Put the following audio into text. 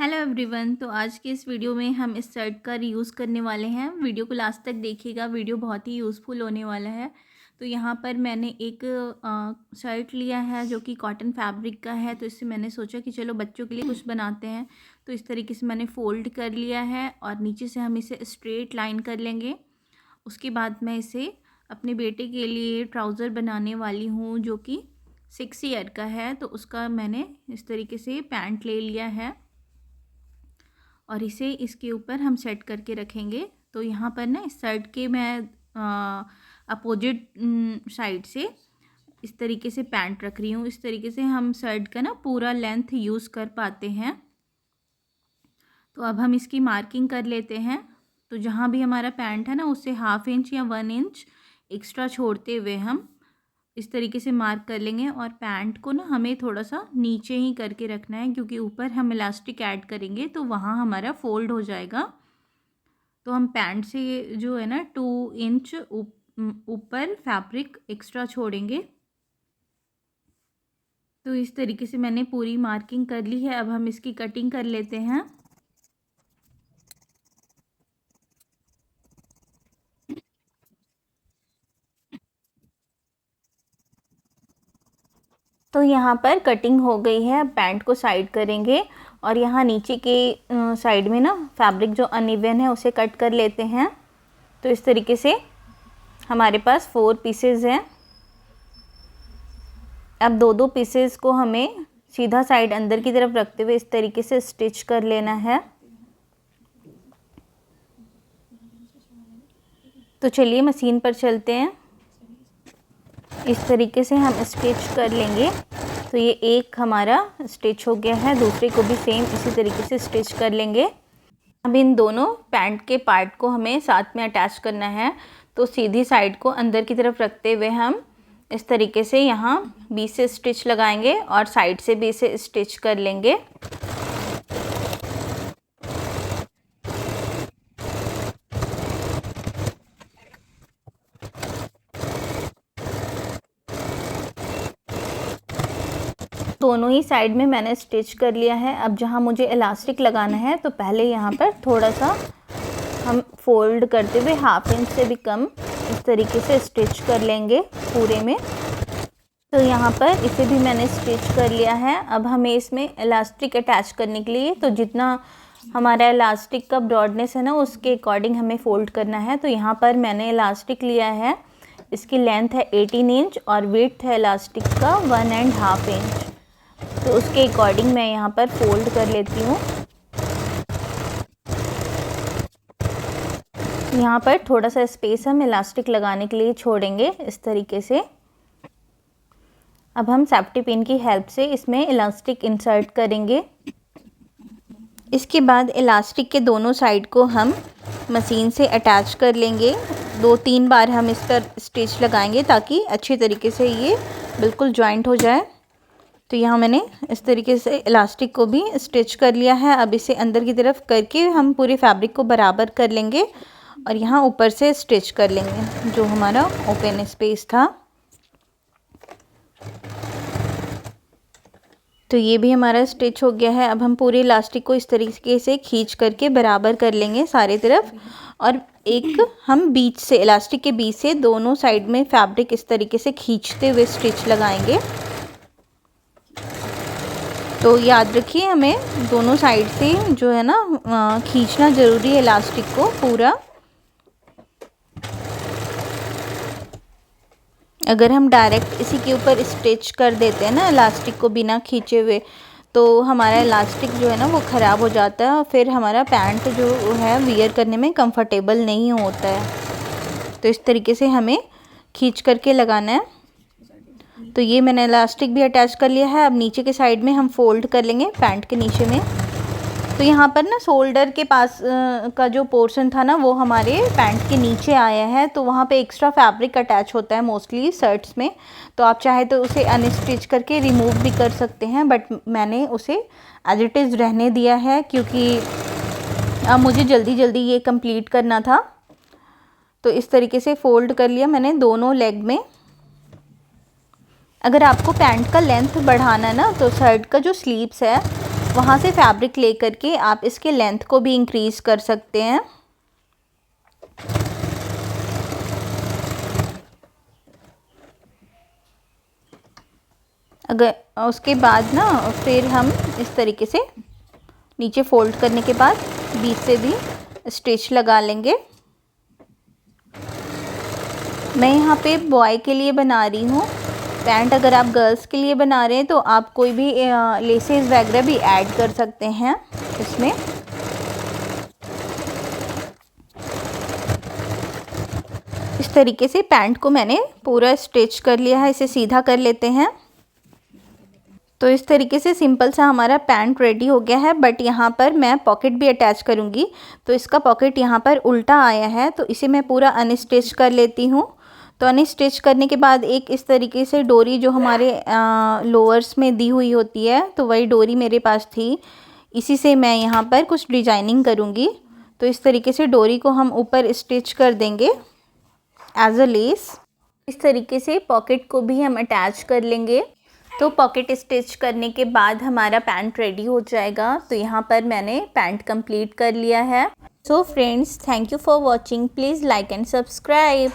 Hello everyone. तो आज के इस वीडियो में हम इस शर्ट का रीयूज़ करने वाले हैं। वीडियो को लास्ट तक देखिएगा, वीडियो बहुत ही यूज़फुल होने वाला है। तो यहाँ पर मैंने एक शर्ट लिया है जो कि कॉटन फैब्रिक का है। तो इससे मैंने सोचा कि चलो बच्चों के लिए कुछ बनाते हैं। तो इस तरीके से मैंने फ़ोल्ड कर लिया है और नीचे से हम इसे स्ट्रेट लाइन कर लेंगे। उसके बाद मैं इसे अपने बेटे के लिए ट्राउज़र बनाने वाली हूँ जो कि 6 ईयर का है। तो उसका मैंने इस तरीके से पैंट ले लिया है और इसे इसके ऊपर हम सेट करके रखेंगे। तो यहाँ पर ना इस शर्ट के मैं अपोजिट साइड से इस तरीके से पैंट रख रही हूँ। इस तरीके से हम शर्ट का ना पूरा लेंथ यूज़ कर पाते हैं। तो अब हम इसकी मार्किंग कर लेते हैं। तो जहाँ भी हमारा पैंट है ना उससे 1/2 इंच या 1 इंच एक्स्ट्रा छोड़ते हुए हम इस तरीके से मार्क कर लेंगे। और पैंट को ना हमें थोड़ा सा नीचे ही करके रखना है क्योंकि ऊपर हम इलास्टिक ऐड करेंगे तो वहाँ हमारा फोल्ड हो जाएगा। तो हम पैंट से जो है ना 2 इंच ऊपर फैब्रिक एक्स्ट्रा छोड़ेंगे। तो इस तरीके से मैंने पूरी मार्किंग कर ली है। अब हम इसकी कटिंग कर लेते हैं। तो यहाँ पर कटिंग हो गई है। अब पैंट को साइड करेंगे और यहाँ नीचे के साइड में ना फैब्रिक जो अनइवन है उसे कट कर लेते हैं। तो इस तरीके से हमारे पास 4 पीसेज हैं। अब दो पीसेस को हमें सीधा साइड अंदर की तरफ रखते हुए इस तरीके से स्टिच कर लेना है। तो चलिए मशीन पर चलते हैं। इस तरीके से हम स्टिच कर लेंगे। तो ये एक हमारा स्टिच हो गया है, दूसरे को भी सेम इसी तरीके से स्टिच कर लेंगे। अब इन दोनों पैंट के पार्ट को हमें साथ में अटैच करना है। तो सीधी साइड को अंदर की तरफ रखते हुए हम इस तरीके से यहाँ बीच से स्टिच लगाएंगे और साइड से भी इसे स्टिच कर लेंगे। दोनों ही साइड में मैंने स्टिच कर लिया है। अब जहाँ मुझे इलास्टिक लगाना है तो पहले यहाँ पर थोड़ा सा हम फोल्ड करते हुए 1/2 इंच से भी कम इस तरीके से स्टिच कर लेंगे पूरे में। तो यहाँ पर इसे भी मैंने स्टिच कर लिया है। अब हमें इसमें इलास्टिक अटैच करने के लिए तो जितना हमारा इलास्टिक का ब्रॉडनेस है ना उसके अकॉर्डिंग हमें फोल्ड करना है। तो यहाँ पर मैंने इलास्टिक लिया है, इसकी लेंथ है 18 इंच और विड्थ है इलास्टिक का 1.5 इंच। तो उसके अकॉर्डिंग मैं यहाँ पर फोल्ड कर लेती हूँ। यहाँ पर थोड़ा सा स्पेस हम इलास्टिक लगाने के लिए छोड़ेंगे इस तरीके से। अब हम सेफ्टी पिन की हेल्प से इसमें इलास्टिक इंसर्ट करेंगे। इसके बाद इलास्टिक के दोनों साइड को हम मशीन से अटैच कर लेंगे। 2-3 बार हम इस पर स्टिच लगाएंगे ताकि अच्छी तरीके से ये बिल्कुल जॉइंट हो जाए। तो यहाँ मैंने इस तरीके से इलास्टिक को भी स्टिच कर लिया है। अब इसे अंदर की तरफ करके हम पूरे फैब्रिक को बराबर कर लेंगे और यहाँ ऊपर से स्टिच कर लेंगे जो हमारा ओपन स्पेस था। तो ये भी हमारा स्टिच हो गया है। अब हम पूरे इलास्टिक को इस तरीके से खींच करके बराबर कर लेंगे सारे तरफ और एक हम बीच से इलास्टिक के बीच से दोनों साइड में फैब्रिक इस तरीके से खींचते हुए स्टिच लगाएंगे। तो याद रखिए हमें दोनों साइड से जो है ना खींचना ज़रूरी है इलास्टिक को पूरा। अगर हम डायरेक्ट इसी के ऊपर स्टिच कर देते हैं ना इलास्टिक को बिना खींचे हुए तो हमारा इलास्टिक जो है ना वो ख़राब हो जाता है और फिर हमारा पैंट जो है वियर करने में कंफर्टेबल नहीं होता है। तो इस तरीके से हमें खींच करके लगाना है। तो ये मैंने इलास्टिक भी अटैच कर लिया है। अब नीचे के साइड में हम फोल्ड कर लेंगे पैंट के नीचे में। तो यहाँ पर ना शोल्डर के पास का जो पोर्शन था ना वो हमारे पैंट के नीचे आया है। तो वहाँ पे एक्स्ट्रा फैब्रिक अटैच होता है मोस्टली शर्ट्स में। तो आप चाहे तो उसे अनस्टिच करके रिमूव भी कर सकते हैं, बट मैंने उसे एज इट इज़ रहने दिया है क्योंकि अब मुझे जल्दी जल्दी ये कंप्लीट करना था। तो इस तरीके से फ़ोल्ड कर लिया मैंने दोनों लेग में। अगर आपको पैंट का लेंथ बढ़ाना है ना तो शर्ट का जो स्लीव्स है वहाँ से फैब्रिक ले करके आप इसके लेंथ को भी इंक्रीज़ कर सकते हैं। अगर उसके बाद ना फिर हम इस तरीके से नीचे फोल्ड करने के बाद बीच से भी स्टिच लगा लेंगे। मैं यहाँ पे बॉय के लिए बना रही हूँ पैंट। अगर आप गर्ल्स के लिए बना रहे हैं तो आप कोई भी लेसेस वगैरह भी ऐड कर सकते हैं इसमें। इस तरीके से पैंट को मैंने पूरा स्टिच कर लिया है। इसे सीधा कर लेते हैं। तो इस तरीके से सिंपल सा हमारा पैंट रेडी हो गया है। बट यहाँ पर मैं पॉकेट भी अटैच करूँगी, तो इसका पॉकेट यहाँ पर उल्टा आया है, तो इसे मैं पूरा अनस्टिच कर लेती हूँ। तो अनस्टिच करने के बाद एक इस तरीके से डोरी जो हमारे लोअर्स में दी हुई होती है, तो वही डोरी मेरे पास थी। इसी से मैं यहाँ पर कुछ डिजाइनिंग करूँगी। तो इस तरीके से डोरी को हम ऊपर स्टिच कर देंगे एज अ लेस। इस तरीके से पॉकेट को भी हम अटैच कर लेंगे। तो पॉकेट स्टिच करने के बाद हमारा पैंट रेडी हो जाएगा। तो यहाँ पर मैंने पैंट कंप्लीट कर लिया है। So friends, thank you for watching. Please like and subscribe.